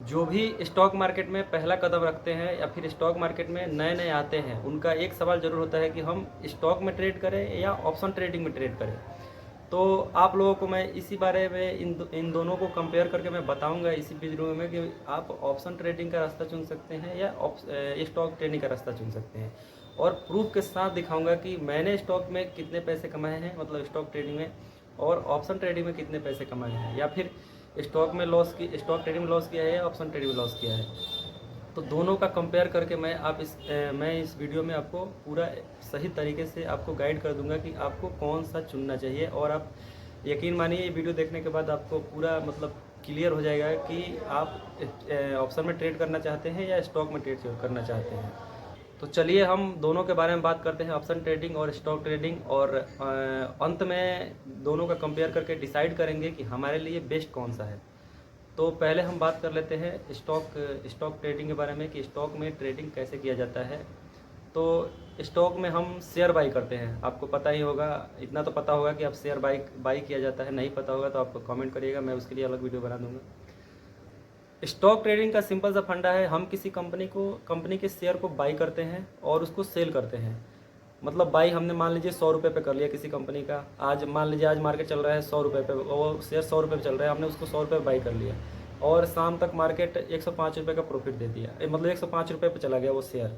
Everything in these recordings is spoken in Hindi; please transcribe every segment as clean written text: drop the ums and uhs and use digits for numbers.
जो भी स्टॉक मार्केट में पहला कदम रखते हैं या फिर स्टॉक मार्केट में नए नए आते हैं, उनका एक सवाल ज़रूर होता है कि हम स्टॉक में ट्रेड करें या ऑप्शन ट्रेडिंग में ट्रेड करें। तो आप लोगों को मैं इसी बारे में इन दोनों को कंपेयर करके मैं बताऊंगा इसी वीडियो में कि आप ऑप्शन ट्रेडिंग का रास्ता चुन सकते हैं या स्टॉक ट्रेडिंग का रास्ता चुन सकते हैं। और प्रूफ के साथ दिखाऊंगा कि मैंने स्टॉक में कितने पैसे कमाए हैं, मतलब स्टॉक ट्रेडिंग में, और ऑप्शन ट्रेडिंग में कितने पैसे कमाए हैं, या फिर स्टॉक ट्रेडिंग में लॉस किया है या ऑप्शन ट्रेडिंग में लॉस किया है। तो दोनों का कंपेयर करके मैं इस वीडियो में आपको पूरा सही तरीके से आपको गाइड कर दूंगा कि आपको कौन सा चुनना चाहिए। और आप यकीन मानिए, ये वीडियो देखने के बाद आपको पूरा मतलब क्लियर हो जाएगा कि आप ऑप्शन में ट्रेड करना चाहते हैं या स्टॉक में ट्रेड करना चाहते हैं। तो चलिए हम दोनों के बारे में बात करते हैं, ऑप्शन ट्रेडिंग और स्टॉक ट्रेडिंग, और अंत में दोनों का कंपेयर करके डिसाइड करेंगे कि हमारे लिए बेस्ट कौन सा है। तो पहले हम बात कर लेते हैं स्टॉक ट्रेडिंग के बारे में कि स्टॉक में ट्रेडिंग कैसे किया जाता है। तो स्टॉक में हम शेयर बाई करते हैं, आपको पता ही होगा, इतना तो पता होगा कि आप शेयर बाई किया जाता है। नहीं पता होगा तो आप कमेंट करिएगा, मैं उसके लिए अलग वीडियो बना दूंगा। स्टॉक ट्रेडिंग का सिंपल सा फंडा है, हम किसी कंपनी के शेयर को बाई करते हैं और उसको सेल करते हैं। मतलब बाई हमने मान लीजिए 100 रुपये पे कर लिया किसी कंपनी का। आज मान लीजिए आज मार्केट चल रहा है 100 रुपये पे, वो शेयर 100 रुपये पे चल रहा है, हमने उसको 100 रुपये बाई कर लिया और शाम तक मार्केट 105 रुपये का प्रॉफिट दे दिया। मतलब 105 रुपये पे चला गया वो शेयर,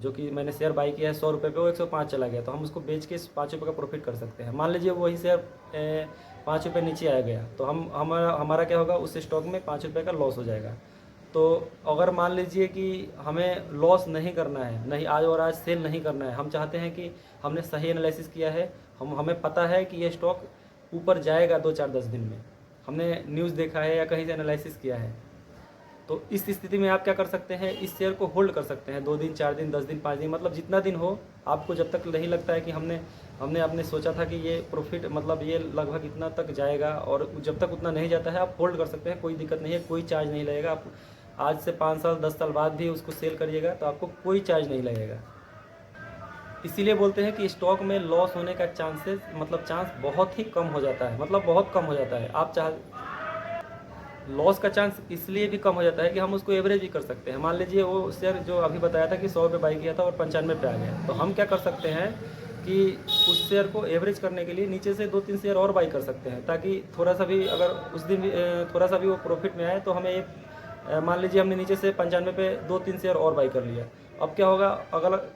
जो कि मैंने शेयर बाई किया है 100 रुपये पे, वो 105 चला गया, तो हम उसको बेच के 5 रुपये का प्रॉफिट कर सकते हैं। मान लीजिए वही शेयर 5 रुपये नीचे आ गया, तो हमारा क्या होगा, उस स्टॉक में 5 रुपये का लॉस हो जाएगा। तो अगर मान लीजिए कि हमें लॉस नहीं करना है, नहीं आज और आज सेल नहीं करना है, हम चाहते हैं कि हमने सही एनालिसिस किया है, हमें पता है कि ये स्टॉक ऊपर जाएगा 2-4-10 दिन में, हमने न्यूज़ देखा है या कहीं से एनालिसिस किया है, तो इस स्थिति में आप क्या कर सकते हैं, इस शेयर को होल्ड कर सकते हैं 2 दिन 4 दिन 10 दिन 5 दिन, मतलब जितना दिन हो आपको, जब तक नहीं लगता है कि हमने आपने सोचा था कि ये प्रॉफिट मतलब ये लगभग इतना तक जाएगा, और जब तक उतना नहीं जाता है आप होल्ड कर सकते हैं, कोई दिक्कत नहीं है, कोई चार्ज नहीं लगेगा। आप आज से 5 साल 10 साल बाद भी उसको सेल करिएगा तो आपको कोई चार्ज नहीं लगेगा। इसीलिए बोलते हैं कि स्टॉक में लॉस होने का चांस बहुत ही कम हो जाता है, मतलब बहुत कम हो जाता है। लॉस का चांस इसलिए भी कम हो जाता है कि हम उसको एवरेज भी कर सकते हैं। मान लीजिए वो शेयर जो अभी बताया था कि 100 रुपये बाई किया था और 95 पे आ गया, तो हम क्या कर सकते हैं कि उस शेयर को एवरेज करने के लिए नीचे से 2-3 शेयर और बाई कर सकते हैं, ताकि थोड़ा सा भी अगर उस दिन भी थोड़ा सा भी वो प्रॉफिट में आए तो हमें एक मान लीजिए हमने नीचे से 95 पे 2-3 शेयर और बाई कर लिया। अब क्या होगा,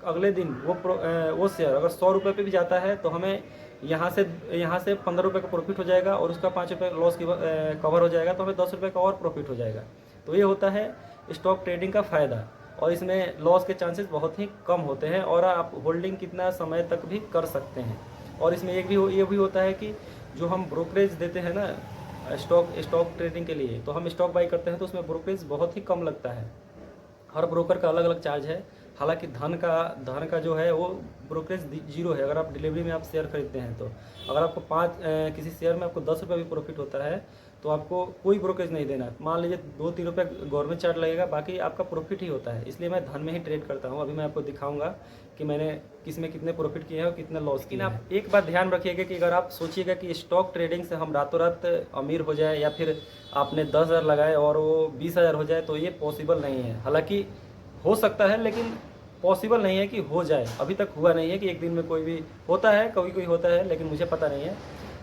अगले दिन वो शेयर अगर 100 रुपये पे भी जाता है तो हमें यहाँ से 15 रुपये का प्रॉफिट हो जाएगा और उसका 5 रुपये लॉस कवर हो जाएगा, तो हमें 10 रुपये का और प्रॉफिट हो जाएगा। तो ये होता है स्टॉक ट्रेडिंग का फ़ायदा, और इसमें लॉस के चांसेस बहुत ही कम होते हैं, और आप होल्डिंग कितना समय तक भी कर सकते हैं। और इसमें ये भी होता है कि जो हम ब्रोकरेज देते हैं ना स्टॉक ट्रेडिंग के लिए, तो हम स्टॉक बाई करते हैं तो उसमें ब्रोकरेज बहुत ही कम लगता है। हर ब्रोकर का अलग अलग चार्ज है। हालांकि धन का जो है वो ब्रोकरेज 0 है। अगर आप डिलीवरी में आप शेयर खरीदते हैं, तो अगर आपको किसी शेयर में आपको 10 रुपये भी प्रॉफिट होता है तो आपको कोई ब्रोकरेज नहीं देना। मान लीजिए 2-3 रुपये गवर्नमेंट चार्ज लगेगा, बाकी आपका प्रॉफिट ही होता है। इसलिए मैं धन में ही ट्रेड करता हूँ। अभी मैं आपको दिखाऊंगा कि मैंने किस में कितने प्रॉफिट किए हैं और कितने लॉस किए हैं। आप एक बात ध्यान रखिएगा कि अगर आप सोचिएगा कि स्टॉक ट्रेडिंग से हम रातों रात अमीर हो जाए, या फिर आपने 10,000 लगाए और वो 20,000 हो जाए, तो ये पॉसिबल नहीं है। हालांकि हो सकता है, लेकिन पॉसिबल नहीं है कि हो जाए। अभी तक हुआ नहीं है कि एक दिन में कोई भी होता है, कोई होता है, लेकिन मुझे पता नहीं है।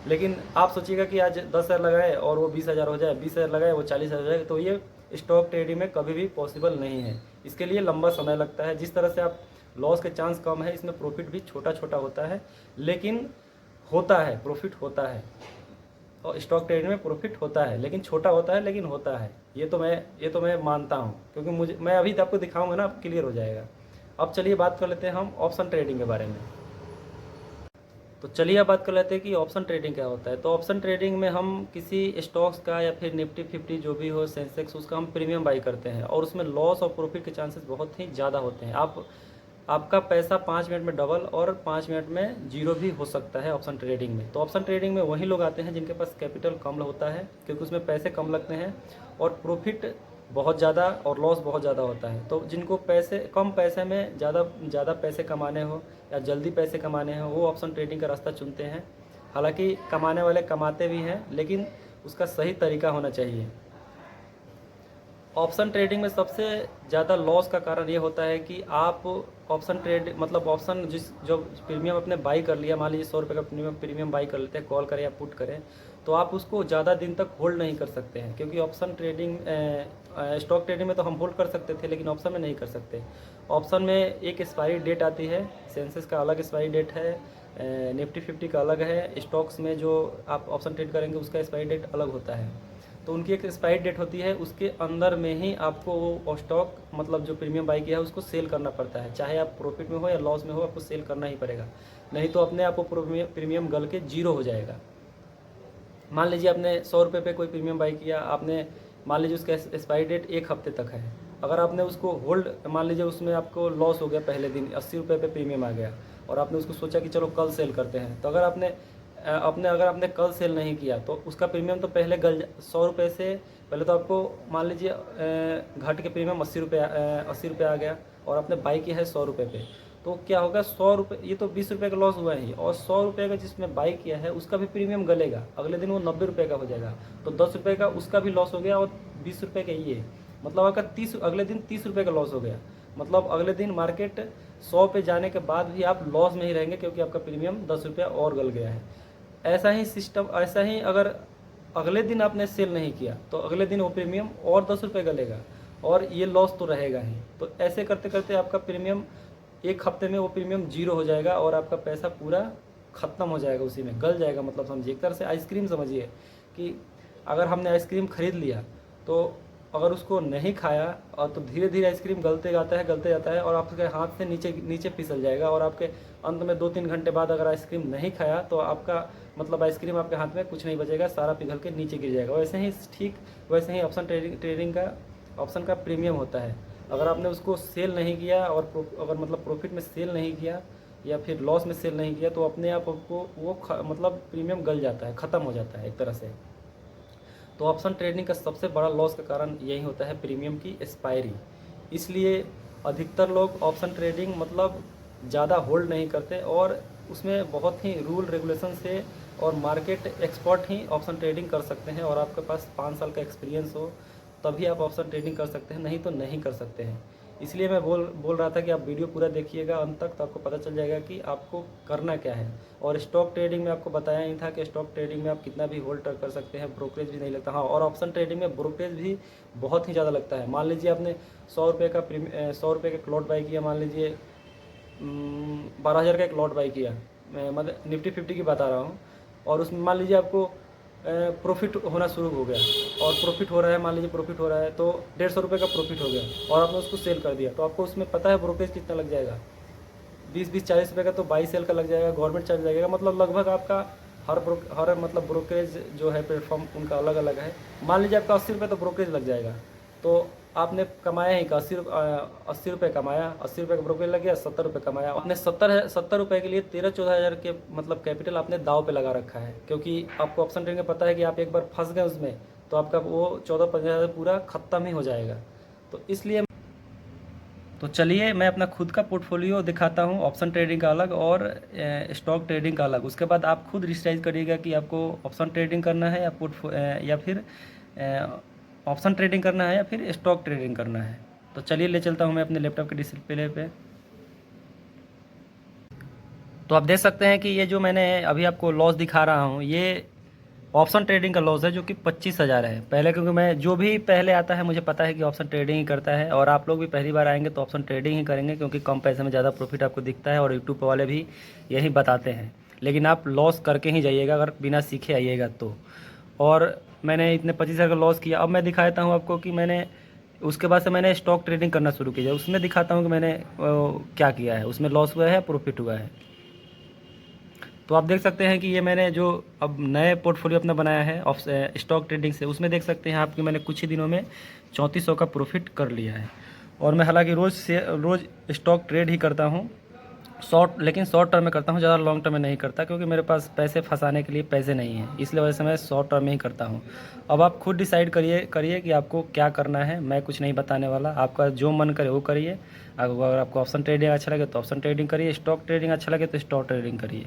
लेकिन आप सोचिएगा कि आज 10,000 लगाए और वो 20,000 हो जाए, 20,000 लगाए वो 40,000 हो जाए, तो ये स्टॉक ट्रेडिंग में कभी भी पॉसिबल नहीं है। इसके लिए लंबा समय लगता है। जिस तरह से आप लॉस के चांस कम है, इसमें प्रॉफिट भी छोटा छोटा होता है, लेकिन होता है, प्रॉफिट होता है। और स्टॉक ट्रेडिंग में प्रॉफिट होता है, लेकिन छोटा होता है, लेकिन होता है। ये तो मैं मानता हूँ, क्योंकि मैं अभी आपको दिखाऊंगा ना, आप क्लियर हो जाएगा। अब चलिए बात कर लेते हैं हम ऑप्शन ट्रेडिंग के बारे में। तो चलिए अब बात कर लेते हैं कि ऑप्शन ट्रेडिंग क्या होता है। तो ऑप्शन ट्रेडिंग में हम किसी स्टॉक्स का या फिर निफ्टी 50 जो भी हो, सेंसेक्स, उसका हम प्रीमियम बाई करते हैं, और उसमें लॉस और प्रॉफिट के चांसेस बहुत ही ज़्यादा होते हैं। आपका पैसा 5 मिनट में डबल और 5 मिनट में जीरो भी हो सकता है ऑप्शन ट्रेडिंग में। तो ऑप्शन ट्रेडिंग में वही लोग आते हैं जिनके पास कैपिटल कम होता है, क्योंकि उसमें पैसे कम लगते हैं और प्रॉफिट बहुत ज़्यादा और लॉस बहुत ज़्यादा होता है। तो जिनको कम पैसे में ज़्यादा पैसे कमाने हो या जल्दी पैसे कमाने हो, वो ऑप्शन ट्रेडिंग का रास्ता चुनते हैं। हालांकि कमाने वाले कमाते भी हैं, लेकिन उसका सही तरीका होना चाहिए। ऑप्शन ट्रेडिंग में सबसे ज़्यादा लॉस का कारण ये होता है कि आप ऑप्शन ट्रेड मतलब ऑप्शन जो प्रीमियम अपने बाई कर लिया, मान लीजिए 100 रुपये का प्रीमियम बाई कर लेते हैं, कॉल करें या पुट करें, तो आप उसको ज़्यादा दिन तक होल्ड नहीं कर सकते हैं, क्योंकि ऑप्शन ट्रेडिंग स्टॉक ट्रेडिंग में तो हम होल्ड कर सकते थे, लेकिन ऑप्शन में नहीं कर सकते। ऑप्शन में एक एक्सपायरी डेट आती है, सेंसेस का अलग एक्सपायरी डेट है, निफ्टी 50 का अलग है, स्टॉक्स में जो आप ऑप्शन ट्रेड करेंगे उसका एक्सपायरी डेट अलग होता है। तो उनकी एक एक्सपायरी डेट होती है, उसके अंदर में ही आपको वो स्टॉक मतलब जो प्रीमियम बाई किया है उसको सेल करना पड़ता है, चाहे आप प्रॉफिट में हो या लॉस में हो, आपको सेल करना ही पड़ेगा, नहीं तो अपने आप वो प्रीमियम गल के जीरो हो जाएगा। मान लीजिए आपने 100 रुपये पे कोई प्रीमियम बाई किया, आपने मान लीजिए उसका एक्सपायरी डेट 1 हफ्ते तक है, अगर आपने उसको होल्ड, मान लीजिए उसमें आपको लॉस हो गया, पहले दिन 80 रुपये पे प्रीमियम आ गया और आपने उसको सोचा कि चलो कल सेल करते हैं, तो अगर आपने कल सेल नहीं किया तो उसका प्रीमियम तो पहले 100 रुपये से पहले तो आपको मान लीजिए घट के प्रीमियम 80 रुपये आ गया और आपने बाई किया है 100 रुपये पे, तो क्या होगा, 100 रुपये, ये तो 20 रुपये का लॉस हुआ है, और 100 रुपये का जिसमें बाई किया है उसका भी प्रीमियम गलेगा, अगले दिन वो 90 रुपये का हो जाएगा, तो 10 रुपये का उसका भी लॉस हो गया और 20 रुपये का ये, मतलब आपका 30, अगले दिन 30 रुपये का लॉस हो गया। मतलब अगले दिन मार्केट 100 पे जाने के बाद भी आप लॉस में ही रहेंगे, क्योंकि आपका प्रीमियम 10 रुपया और गल गया है। ऐसा ही सिस्टम, ऐसा ही अगर अगले दिन आपने सेल नहीं किया तो अगले दिन वो प्रीमियम और 10 रुपये गलेगा और ये लॉस तो रहेगा ही। तो ऐसे करते करते आपका प्रीमियम 1 हफ्ते में वो प्रीमियम जीरो हो जाएगा और आपका पैसा पूरा ख़त्म हो जाएगा, उसी में गल जाएगा। मतलब समझिए, एक तरह से आइसक्रीम समझिए कि अगर हमने आइसक्रीम ख़रीद लिया तो अगर उसको नहीं खाया और तो धीरे धीरे आइसक्रीम गलते जाता है और आपके हाथ से नीचे नीचे फिसल जाएगा, और आपके अंत में 2-3 घंटे बाद अगर आइसक्रीम नहीं खाया तो आपका मतलब आइसक्रीम आपके हाथ में कुछ नहीं बचेगा, सारा पिघल के नीचे गिर जाएगा। वैसे ही ऑप्शन ट्रेडिंग का ऑप्शन का प्रीमियम होता है। अगर आपने उसको सेल नहीं किया और अगर मतलब प्रॉफिट में सेल नहीं किया या फिर लॉस में सेल नहीं किया तो अपने आप आपको वो मतलब प्रीमियम गल जाता है, ख़त्म हो जाता है एक तरह से। तो ऑप्शन ट्रेडिंग का सबसे बड़ा लॉस का कारण यही होता है, प्रीमियम की एक्सपायरी। इसलिए अधिकतर लोग ऑप्शन ट्रेडिंग मतलब ज़्यादा होल्ड नहीं करते और उसमें बहुत ही रूल रेगुलेशन से और मार्केट एक्सपर्ट ही ऑप्शन ट्रेडिंग कर सकते हैं, और आपके पास 5 साल का एक्सपीरियंस हो तभी आप ऑप्शन ट्रेडिंग कर सकते हैं, नहीं तो नहीं कर सकते हैं। इसलिए मैं बोल रहा था कि आप वीडियो पूरा देखिएगा अंत तक, तो आपको पता चल जाएगा कि आपको करना क्या है। और स्टॉक ट्रेडिंग में आपको बताया ही था कि स्टॉक ट्रेडिंग में आप कितना भी होल्ड कर सकते हैं, ब्रोकरेज भी नहीं लगता। हाँ, और ऑप्शन ट्रेडिंग में ब्रोकरेज भी बहुत ही ज़्यादा लगता है। मान लीजिए आपने 100 रुपये का 100 रुपये का एक लॉट बाई किया, मान लीजिए 12,000 का एक लॉट बाई किया, मैं मतलब निफ्टी 50 की बता रहा हूँ, और उसमें मान लीजिए आपको प्रॉफिट होना शुरू हो गया और प्रॉफिट हो रहा है, मान लीजिए प्रॉफिट हो रहा है तो 150 रुपये का प्रॉफिट हो गया और आपने उसको सेल कर दिया, तो आपको उसमें पता है ब्रोकरेज कितना लग जाएगा, 20-40 रुपये का तो बाई सेल का लग जाएगा, गवर्नमेंट चार्ज लगेगा। मतलब लगभग आपका हर मतलब ब्रोकरेज जो है प्लेटफॉर्म उनका अलग अलग है। मान लीजिए आपका 80 रुपये तो ब्रोकरेज लग जाएगा, तो आपने कमाया ही का 80 रुपये कमाया, 80 रुपये का ब्रोकरेज लग गया, 70 रुपये कमाया। आपने 70 रुपये के लिए 13-14 हज़ार के मतलब कैपिटल आपने दाव पे लगा रखा है, क्योंकि आपको ऑप्शन ट्रेडिंग में पता है कि आप एक बार फंस गए उसमें तो आपका वो 14-15 हज़ार पूरा ख़त्म ही हो जाएगा। तो इसलिए तो चलिए मैं अपना खुद का पोर्टफोलियो दिखाता हूँ, ऑप्शन ट्रेडिंग का अलग और स्टॉक ट्रेडिंग का अलग। उसके बाद आप खुद डिसाइड करिएगा कि आपको ऑप्शन ट्रेडिंग करना है या फिर ऑप्शन ट्रेडिंग करना है या फिर स्टॉक ट्रेडिंग करना है। तो चलिए ले चलता हूँ मैं अपने लैपटॉप के डिस्प्ले पे। तो आप देख सकते हैं कि ये जो मैंने अभी आपको लॉस दिखा रहा हूँ, ये ऑप्शन ट्रेडिंग का लॉस है, जो कि 25,000 है पहले, क्योंकि मैं जो भी पहले आता है मुझे पता है कि ऑप्शन ट्रेडिंग ही करता है, और आप लोग भी पहली बार आएंगे तो ऑप्शन ट्रेडिंग ही करेंगे, क्योंकि कम पैसे में ज़्यादा प्रॉफिट आपको दिखता है और यूट्यूब वाले भी यही बताते हैं। लेकिन आप लॉस करके ही जाइएगा अगर बिना सीखे आइएगा तो। और मैंने इतने 25,000 का लॉस किया। अब मैं दिखाता हूँ आपको कि मैंने उसके बाद से मैंने स्टॉक ट्रेडिंग करना शुरू किया, उसमें दिखाता हूँ कि मैंने क्या किया है, उसमें लॉस हुआ है प्रॉफिट हुआ है। तो आप देख सकते हैं कि ये मैंने जो अब नए पोर्टफोलियो अपना बनाया है स्टॉक ट्रेडिंग से, उसमें देख सकते हैं आपकी मैंने कुछ ही दिनों में 3400 का प्रॉफिट कर लिया है। और मैं हालांकि रोज़ स्टॉक ट्रेड ही करता हूँ, लेकिन शॉर्ट टर्म में करता हूँ, ज़्यादा लॉन्ग टर्म में नहीं करता, क्योंकि मेरे पास पैसे फंसाने के लिए पैसे नहीं हैं, इसलिए वजह से मैं शॉर्ट टर्म में ही करता हूँ। अब आप खुद डिसाइड करिए कि आपको क्या करना है, मैं कुछ नहीं बताने वाला, आपका जो मन करे वो करिए। अगर आपको ऑप्शन ट्रेडिंग अच्छा लगे तो ऑप्शन ट्रेडिंग करिए, स्टॉक ट्रेडिंग अच्छा लगे तो स्टॉक ट्रेडिंग करिए।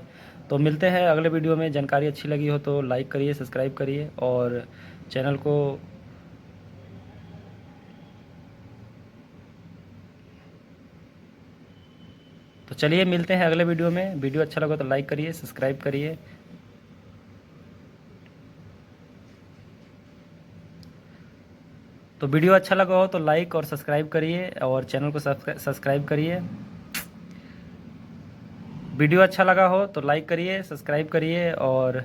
तो मिलते हैं अगले वीडियो में। जानकारी अच्छी लगी हो तो लाइक करिए, सब्सक्राइब करिए और चैनल को चलिए मिलते हैं अगले वीडियो में। वीडियो अच्छा लगा तो लाइक करिए, सब्सक्राइब करिए। तो वीडियो अच्छा लगा हो तो लाइक और सब्सक्राइब करिए और चैनल को सब्सक्राइब करिए। वीडियो अच्छा लगा हो तो लाइक करिए, सब्सक्राइब करिए और